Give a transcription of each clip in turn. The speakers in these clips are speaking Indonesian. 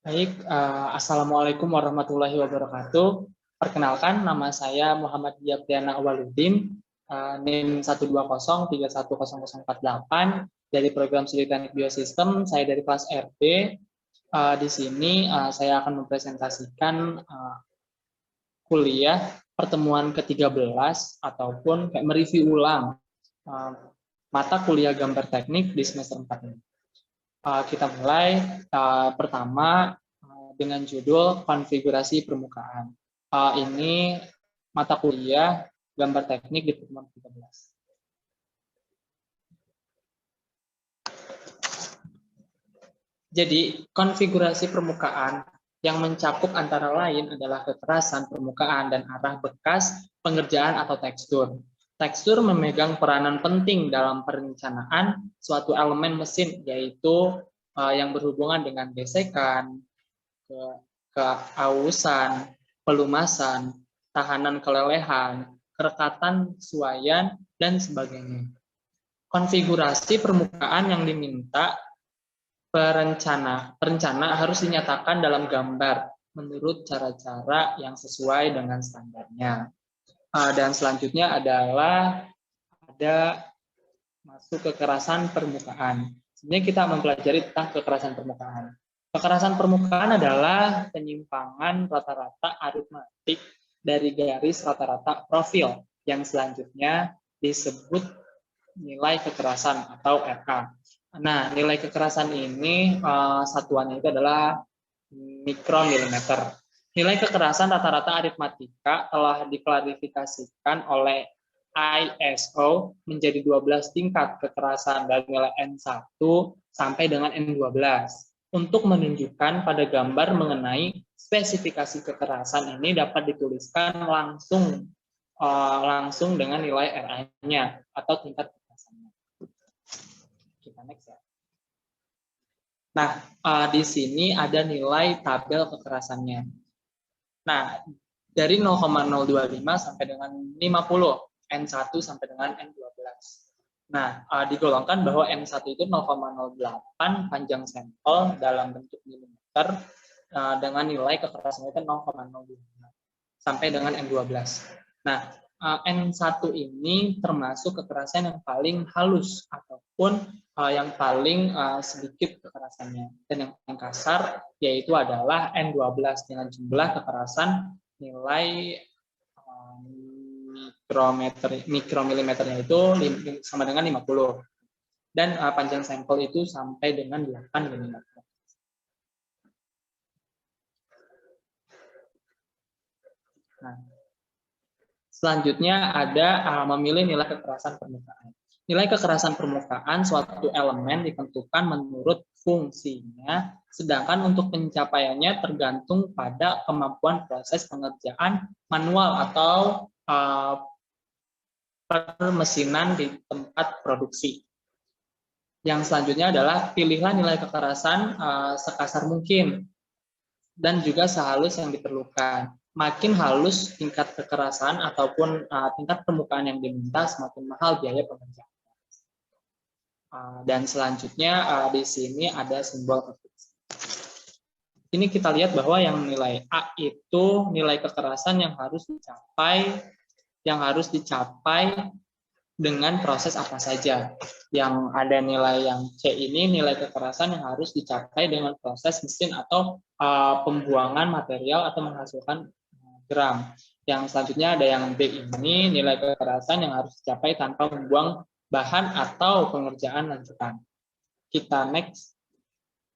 Baik, Assalamualaikum warahmatullahi wabarakatuh. Perkenalkan, nama saya Muhammad Diabdiana Awaludin, NIM 120310048 dari program studi teknik biosistem. Saya dari kelas RB. Di sini saya akan mempresentasikan kuliah pertemuan ke-13 ataupun kayak mereview ulang mata kuliah gambar teknik di semester 4 ini. Kita mulai pertama dengan judul konfigurasi permukaan. Ini mata kuliah gambar teknik di pertemuan 13. Jadi konfigurasi permukaan yang mencakup antara lain adalah kekerasan permukaan dan arah bekas pengerjaan atau tekstur. Tekstur memegang peranan penting dalam perencanaan suatu elemen mesin, yaitu yang berhubungan dengan gesekan, keausan, pelumasan, tahanan kelelehan, kerekatan suaian, dan sebagainya. Konfigurasi permukaan yang diminta perencana harus dinyatakan dalam gambar menurut cara-cara yang sesuai dengan standarnya. Dan selanjutnya adalah ada masuk kekerasan permukaan. Sebenarnya kita mempelajari tentang kekerasan permukaan. Kekerasan permukaan adalah penyimpangan rata-rata aritmatik dari garis rata-rata profil yang selanjutnya disebut nilai kekerasan atau RK. Nah, nilai kekerasan ini satuannya itu adalah mikromilimeter. Nilai kekerasan rata-rata aritmatika telah diklarifikasikan oleh ISO menjadi 12 tingkat kekerasan dari nilai N1 sampai dengan N12 untuk menunjukkan pada gambar mengenai spesifikasi kekerasan ini dapat dituliskan langsung dengan nilai RA-nya atau tingkat kekerasannya. Kita next ya. Nah, di sini ada nilai tabel kekerasannya. Nah, dari 0,025 sampai dengan 50, N1 sampai dengan N12. Nah, digolongkan bahwa N1 itu 0,08 panjang sampel dalam bentuk milimeter dengan nilai kekerasannya itu 0,05 sampai dengan N12. Nah, N1 ini termasuk kekerasan yang paling halus ataupun yang paling sedikit kekerasannya. Dan yang paling kasar yaitu adalah N12 dengan jumlah kekerasan nilai mikromilimeternya itu sama dengan 50. Dan panjang sampel itu sampai dengan 8 mm. Nah, selanjutnya ada memilih nilai kekerasan permukaan. Nilai kekerasan permukaan suatu elemen ditentukan menurut fungsinya, sedangkan untuk pencapaiannya tergantung pada kemampuan proses pengerjaan manual atau permesinan di tempat produksi. Yang selanjutnya adalah pilihlah nilai kekerasan sekasar mungkin dan juga sehalus yang diperlukan. Makin halus tingkat kekerasan ataupun tingkat permukaan yang diminta, semakin mahal biaya pengerjaan. Dan selanjutnya di sini ada simbol kekerasan. Ini kita lihat bahwa yang nilai A itu nilai kekerasan yang harus dicapai dengan proses apa saja. Yang ada nilai yang C ini nilai kekerasan yang harus dicapai dengan proses mesin atau pembuangan material atau menghasilkan gram. Yang selanjutnya ada yang B ini nilai kekerasan yang harus dicapai tanpa membuang bahan atau pengerjaan lanjutan. Kita next.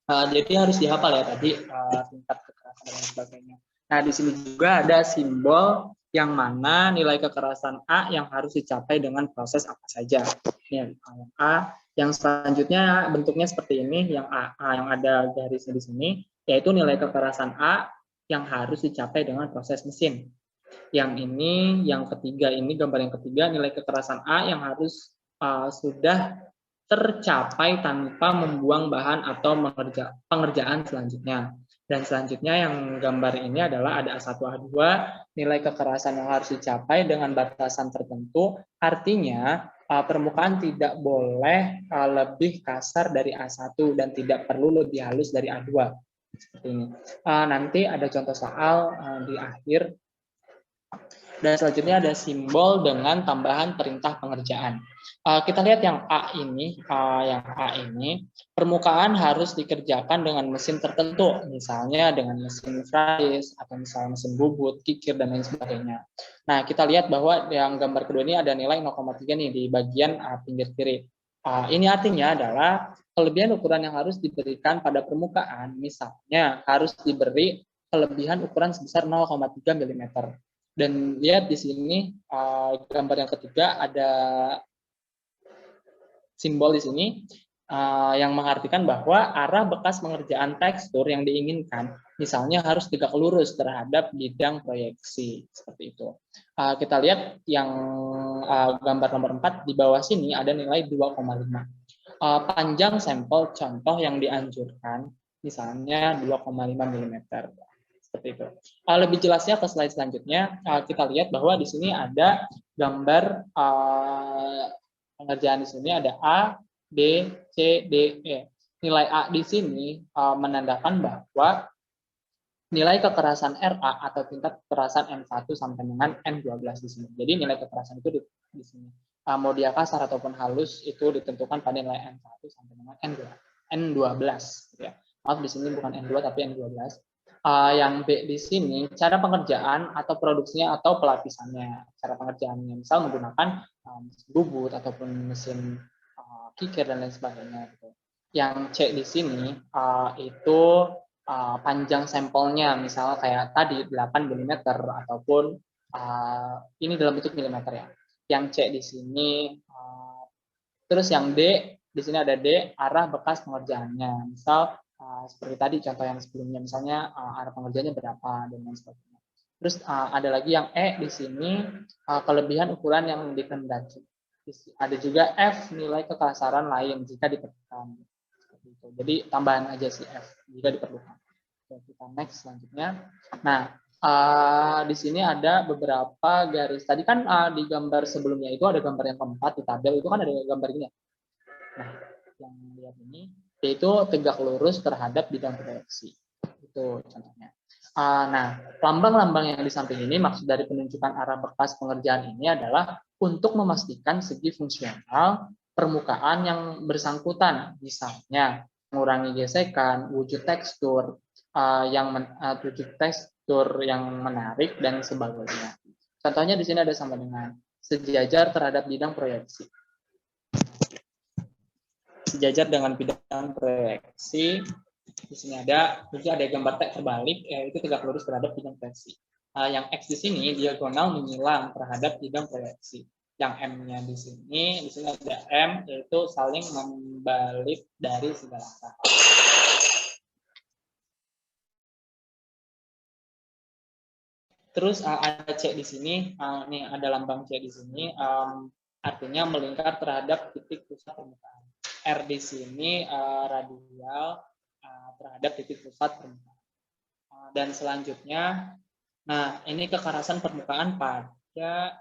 Jadi harus dihafal ya tadi tingkat kekerasan dan sebagainya. Nah, di sini juga ada simbol yang mana nilai kekerasan A yang harus dicapai dengan proses apa saja. Ini yang A. Yang selanjutnya bentuknya seperti ini, yang A yang ada garisnya di sini, yaitu nilai kekerasan A yang harus dicapai dengan proses mesin. Yang ini, yang ketiga ini, gambar yang ketiga, nilai kekerasan A yang harus sudah tercapai tanpa membuang bahan atau pengerjaan selanjutnya. Dan selanjutnya yang gambar ini adalah ada A1, A2, nilai kekerasan yang harus dicapai dengan batasan tertentu, artinya permukaan tidak boleh lebih kasar dari A1 dan tidak perlu lebih halus dari A2. seperti ini. Nanti ada contoh soal di akhir. Dan selanjutnya ada simbol dengan tambahan perintah pengerjaan. Kita lihat yang A ini, permukaan harus dikerjakan dengan mesin tertentu, misalnya dengan mesin fries atau misalnya mesin bubut, kikir dan lain sebagainya. Nah, kita lihat bahwa yang gambar kedua ini ada nilai 0,3 nih di bagian pinggir kiri. Ini artinya adalah kelebihan ukuran yang harus diberikan pada permukaan, misalnya harus diberi kelebihan ukuran sebesar 0,3 mm. Dan lihat di sini gambar yang ketiga ada simbol di sini yang mengartikan bahwa arah bekas pengerjaan tekstur yang diinginkan misalnya harus tegak lurus terhadap bidang proyeksi seperti itu. Kita lihat yang gambar nomor 4 di bawah sini ada nilai 2,5. Panjang sampel contoh yang dianjurkan misalnya 2,5 mm. Seperti itu. Lebih jelasnya ke slide selanjutnya, kita lihat bahwa di sini ada gambar pengerjaan di sini ada A, B, C, D, E. Nilai A di sini menandakan bahwa nilai kekerasan RA atau tingkat kekerasan N1 sampai dengan N12 di sini. Jadi nilai kekerasan itu di sini. Mau dia kasar ataupun halus itu ditentukan pada nilai N1 sampai dengan N12. Ya. Maaf di sini bukan N2 tapi N12. Yang B di sini cara pengerjaan atau produksinya atau pelapisannya, cara pengerjaannya misal menggunakan mesin bubut ataupun mesin kikir dan lain sebagainya gitu. Yang C di sini itu panjang sampelnya misalnya kayak tadi 8 mm ataupun ini dalam bentuk milimeter ya. Yang C di sini terus yang D di sini ada D arah bekas pengerjaannya. Misal seperti tadi contoh yang sebelumnya misalnya arah pengerjaannya berapa dan lain sebagainya. Terus ada lagi yang E di sini kelebihan ukuran yang dikehendaki. Ada juga F nilai kekasaran lain jika diperlukan. Jadi tambahan aja sih F jika diperlukan. Oke, kita next selanjutnya. Nah, di sini ada beberapa garis. Tadi kan di gambar sebelumnya itu ada gambar yang keempat di tabel itu kan ada gambar ini. Nah, yang lihat ini yaitu tegak lurus terhadap bidang proyeksi. Itu contohnya. Nah, lambang-lambang yang di samping ini maksud dari penunjukan arah bekas pengerjaan ini adalah untuk memastikan segi fungsional permukaan yang bersangkutan, misalnya mengurangi gesekan, wujud tekstur yang menarik dan sebagainya. Contohnya di sini ada sama dengan sejajar terhadap bidang proyeksi. Sejajar dengan bidang proyeksi. Di sini ada gambar teks terbalik, yaitu tegak lurus terhadap bidang proyeksi. Yang X di sini diagonal menyilang terhadap bidang proyeksi. Yang M-nya di sini ada M, yaitu saling membalik dari segala arah. Terus ada C di sini, nih ada lambang C di sini, artinya melingkar terhadap titik pusat permukaan. R di sini radial terhadap titik pusat permukaan. Dan selanjutnya, nah ini kekerasan permukaan pada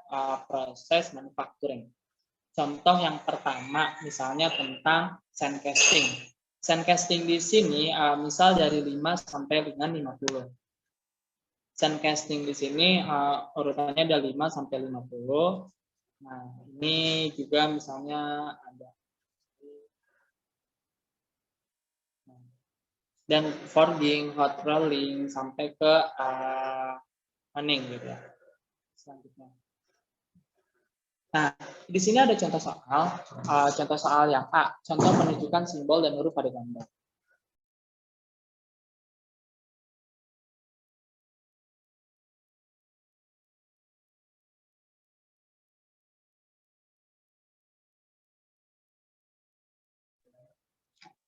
proses manufacturing. Contoh yang pertama, misalnya tentang sandcasting. Sandcasting di sini misal dari 5 sampai dengan 50. Sandcasting di sini urutannya ada 5 sampai 50. Nah, ini juga misalnya ada dan forging, hot rolling sampai ke maning gitu ya. Selanjutnya. Nah, di sini ada contoh soal yang A, contoh menunjukkan simbol dan huruf pada gambar.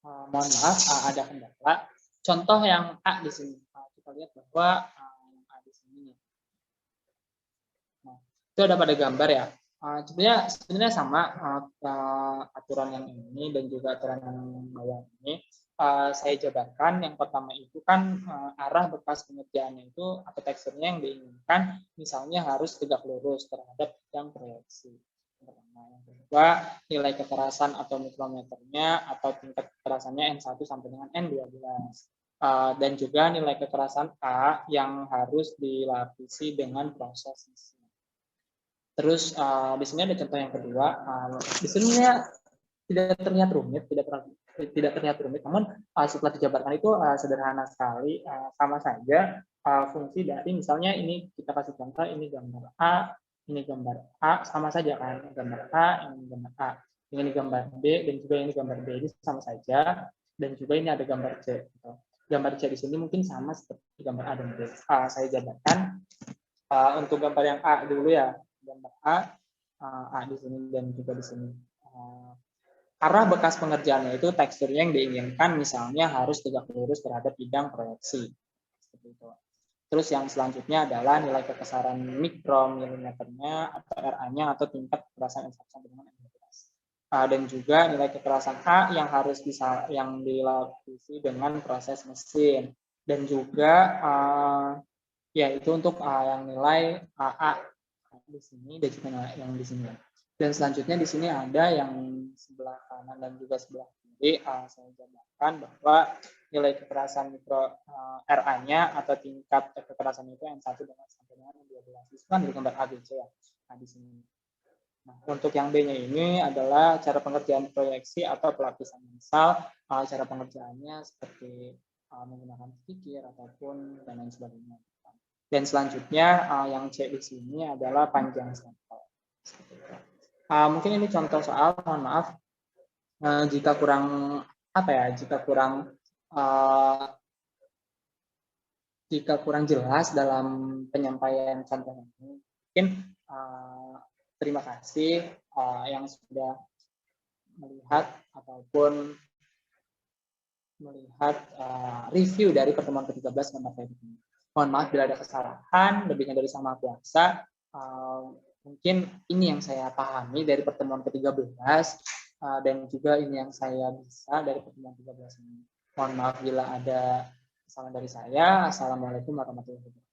Mohon maaf, ada kendala. Contoh yang A di sini, kita lihat bahwa yang A di sini. Nah, itu ada pada gambar ya. Sebenarnya sama aturan yang ini dan juga aturan yang bawah ini. Saya jabarkan yang pertama itu kan arah bekas pengerjaannya itu atau teksturnya yang diinginkan misalnya harus tegak lurus terhadap bidang proyeksi. Yang kedua, nilai kekerasan atau mikrometernya atau tingkat kekerasannya N1 sampai dengan N12. dan juga nilai kekerasan A yang harus dilapisi dengan proses mesin. Terus di sini ada contoh yang kedua. Di sini tidak terlihat rumit, tidak terlihat rumit, namun setelah dijabarkan itu sederhana sekali, sama saja fungsi dari misalnya ini kita kasih contoh, ini gambar A, ini gambar A, sama saja kan, gambar A, ini gambar A, ini gambar B, dan juga ini gambar B, ini sama saja, dan juga ini ada gambar C. Gitu. Gambar C di sini mungkin sama seperti gambar A dan B. Saya jabarkan untuk gambar yang A dulu ya, gambar A di sini dan juga di sini. Karena bekas pengerjaannya itu teksturnya yang diinginkan misalnya harus tegak lurus terhadap bidang proyeksi. Seperti itu. Terus yang selanjutnya adalah nilai kekesaran mikromilimeternya atau RA-nya atau tingkat kekerasan instruksi dengan ambiguitas. Dan juga nilai kekerasan A yang harus yang dilapisi dengan proses mesin. Dan juga ya itu untuk yang nilai AA di sini dan juga yang di sini. Dan selanjutnya di sini ada yang sebelah kanan dan juga sebelah kiri. Saya gambarkan bahwa nilai kekerasan mikro RA-nya atau tingkat kekerasan itu yang 1 dengan sampai dengan 12. Itu kan di gambar ABC ya. Nah, di sini. Nah, untuk yang B-nya ini adalah cara pengerjaan proyeksi atau pelapisan mensal. Cara pengerjaannya seperti menggunakan pikir ataupun dan lain sebagainya. Dan selanjutnya yang C di sini adalah panjang sampel. Mungkin ini contoh soal, mohon maaf jika kurang jika kurang jelas dalam penyampaian contoh ini. Mungkin terima kasih yang sudah melihat ataupun melihat review dari pertemuan ke-13 gambar kayak begini. Mohon maaf bila ada kesalahan, lebihnya dari Sang Maha Kuasa. Mungkin ini yang saya pahami dari pertemuan ke-13 dan juga ini yang saya bisa dari pertemuan ke-13 ini. Mohon maaf bila ada kesalahan dari saya. Assalamualaikum warahmatullahi wabarakatuh.